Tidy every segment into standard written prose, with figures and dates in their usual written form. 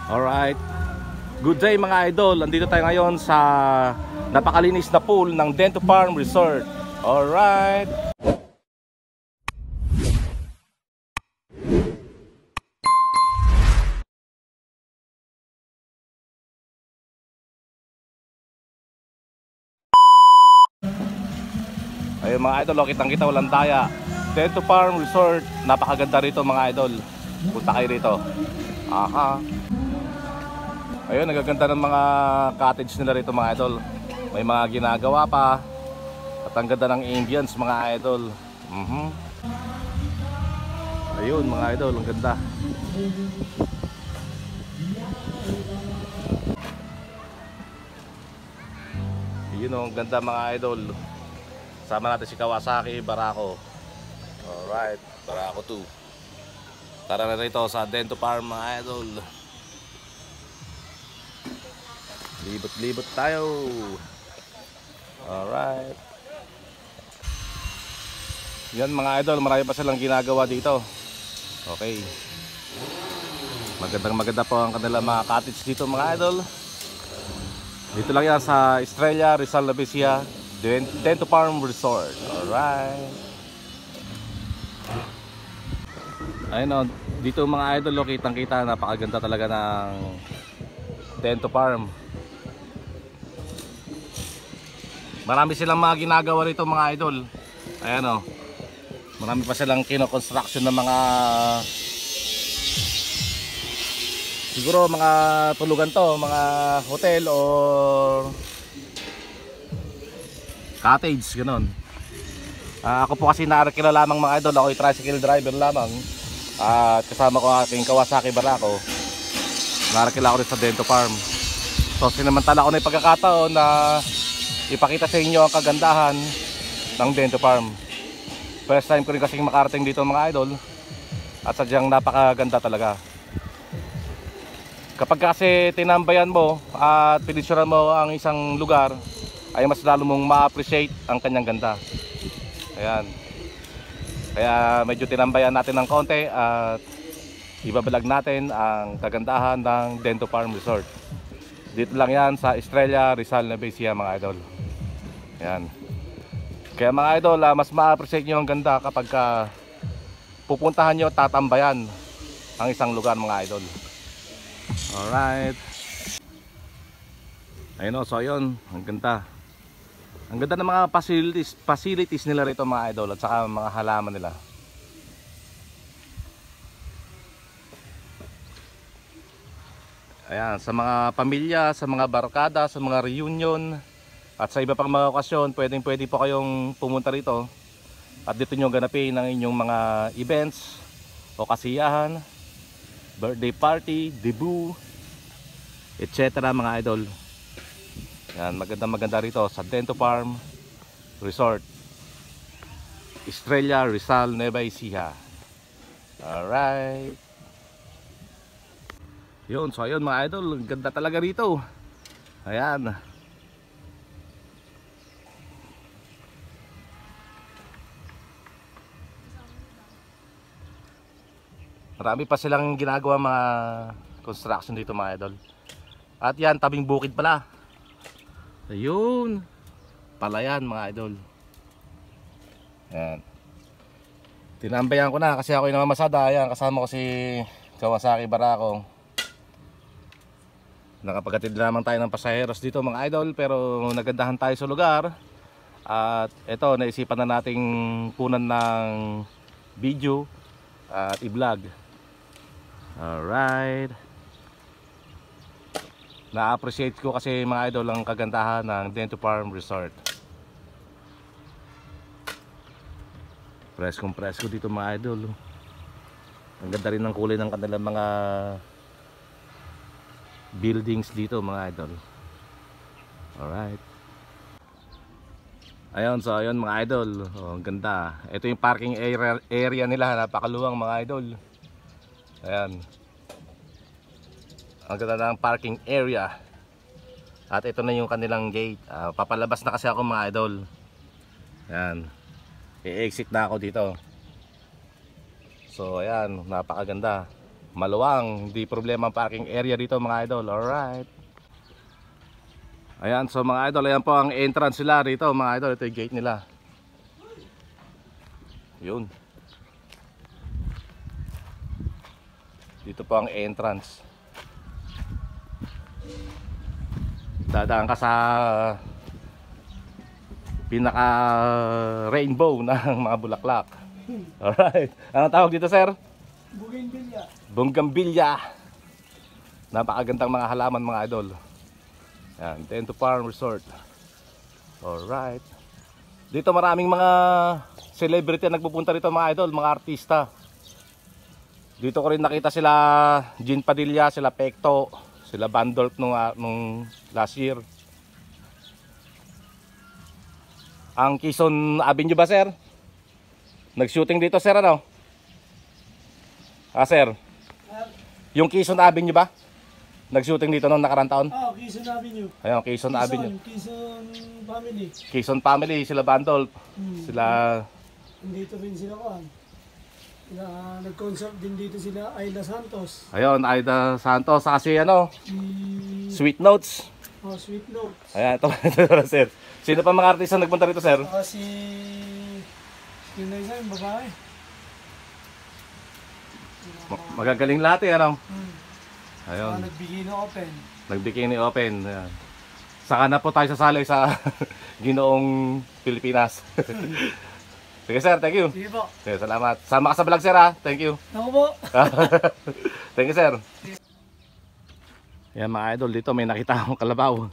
Alright, good day mga idol. Andito tayo ngayon sa napakalinis na pool ng Dento Farm Resort. Alright. Ayun mga idol, kitang-kita walang daya. Dento Farm Resort, napakaganda rito mga idol. Punta kayo rito. Aha. Ayun, nagaganda ng mga cottage nila rito mga idol. May mga ginagawa pa. At ang ganda ng ambience mga idol. Ayun mga idol, ang ganda. Ayun o, ang ganda mga idol. Sama natin si Kawasaki, Barako. Alright, Barako 2. Tara na rito sa Dento Farm mga idol. Libot-libot tayo. Alright. Yan mga idol, marami pa silang ginagawa dito. Okay. Maganda po ang kanilang mga cottage dito mga idol. Dito lang yan sa Estrella, Rizal, Labisia, Dento Farm Resort. Alright. Ayun o, dito mga idol, kitang-kita, napakaganda talaga ng Dento Farm. Marami silang mga ginagawa rito mga idol. Ayan o, marami pa silang kino-construction ng mga, siguro mga tulugan to, mga hotel or cottage, ganun. Ako po kasi narakila lamang mga idol, ako ay tricycle driver lamang. At kasama ko aking Kawasaki Barako. Narakila ko rin sa Dento Farm. So sinamantala ko na yung pagkakataon na ipakita sa inyo ang kagandahan ng Dento Farm. First time ko rin kasing makarating dito mga idol. At sadyang napakaganda talaga. Kapag kasi tinambayan mo at pinicturean mo ang isang lugar, ay mas lalo mong ma-appreciate ang kanyang ganda. Ayan. Kaya medyo tinambayan natin ng konti at ibabalag natin ang kagandahan ng Dento Farm Resort. Dito lang yan sa Estrella, Rizal, Labisia mga idol. Ayan. Kaya mga idol, mas ma-appreciate nyo ang ganda kapag pupuntahan nyo, tatambayan ang isang lugar mga idol. Alright. Ayun o, so yun, ang ganda. Ang ganda ng mga facilities nila rito mga idol, at saka mga halaman nila. Ayan, sa mga pamilya, sa mga barkada, sa mga reunion at sa iba pang mga okasyon, pwede po kayong pumunta rito at dito nyo ganapin ang inyong mga events o kasiyahan, birthday party, debut, etc. mga idol. Yan, maganda rito sa Dento Farm Resort, Estrella, Rizal, Nueva Ecija. Alright. Yun, so ayun mga idol, ganda talaga rito. Ayan. Marami pa silang ginagawa mga construction dito mga idol. At yan, tabing bukid pala. Ayun, palayan mga idol. Ayan. Tinambayan ko na kasi ako yung namamasada. Ayan, kasama ko si Kawasaki Barako. Nakapagatid naman tayo ng pasaheros dito mga idol, pero nagandahan tayo sa lugar. At eto, naisipan na nating punan ng video at i-vlog. Alright. Na-appreciate ko kasi mga idol ang kagandahan ng Dento Farm Resort. Presko dito mga idol. Ang ganda rin ng kulay ng kanilang mga buildings dito mga idol. Alright. Ayun, so ayun mga idol. Oh, ang ganda. Ito yung parking area nila, napakaluwang mga idol. Ayan. Ang ganda ng parking area. At ito na yung kanilang gate. Papalabas na kasi ako mga idol. Ayan. I-exit na ako dito. So ayan, napakaganda. maluwang, hindi problema ang parking area dito mga idol. Alright. Ayan, so mga idol, ayan po ang entrance nila rito mga idol. Ito yung gate nila. Yun. Dito po ang entrance. Dadaan ka sa pinaka rainbow ng mga bulaklak. Alright. Anong tawag dito, sir? Bougainvillea. Bougainvillea. Napakagandang mga halaman mga idol. Yan, Dento Farm Resort. Alright. Dito maraming mga celebrity na nagpupunta rito mga idol, mga artista. Dito ko rin nakita sila Jean Padilla, sila Pekto, sila Bandolp nung last year. Ang Quezon Avenue ba, sir? Nag-shooting dito, sir, ano? Ah, sir. Yung Quezon Avenue ba? Nag-shooting dito noong nakarang taon? Ah, Quezon Avenue. Ayun, Quezon Avenue. Quezon Family. Quezon Family, sila Bandolp. Sila... Nandito rin sila kuhan. Nag-concert din dito sila Ayla Santos. Ayun, Aida Santos. Kasi ano, Si... Sweet Notes. Oh, Sweet Notes. Ayan, ito, sir. Sino pa mga artista nagpunta rito, sir? Si... Sino na isa yung babae? Magagaling lahat eh, ano? Ayun, Nagbigay na open. nag-bikini open. Ayan. Saka na po tayo sasali sa Ginoong Pilipinas. Sige, sir, thank you. Sige po. Sige, salamat. Sama ka sa vlog, sir, ha? Thank you. Ako po. Thank you, sir. Ayan mga idol, dito may nakita akong kalabaw.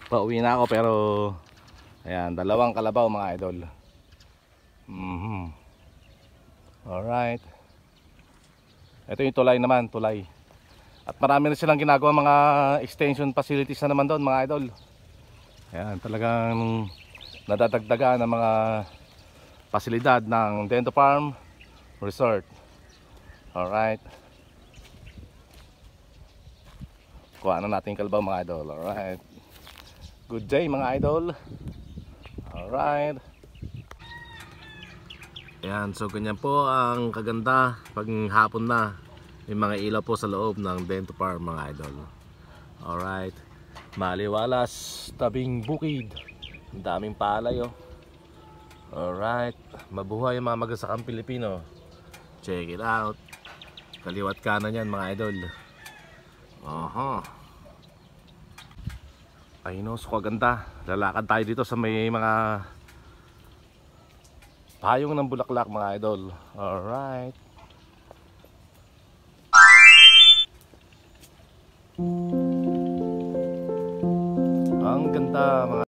Pauwi na ako pero ayan, dalawang kalabaw mga idol. Alright. Ito yung tulay naman, tulay. At marami na silang ginagawa mga extension facilities na naman doon mga idol. Ayan, talagang nadadagdagan ng mga pasilidad ng Dento Farm Resort. Alright. Kuha na natin yung kalabaw mga idol. Alright. Good day mga idol. Alright. Ayan, so ganyan po ang kaganda pag hapon na. May mga ilaw po sa loob ng Dento Farm mga idol. Alright. Maliwalas, tabing bukid. Ang daming palay oh. Alright. Mabuhay ang mga magasakang Pilipino. Check it out. Kaliwat kanan yan mga idol. Aha. Ayun, so kaganda. Lalakad tayo dito sa may mga payong ng bulaklak mga idol. Alright. Ang ganda mga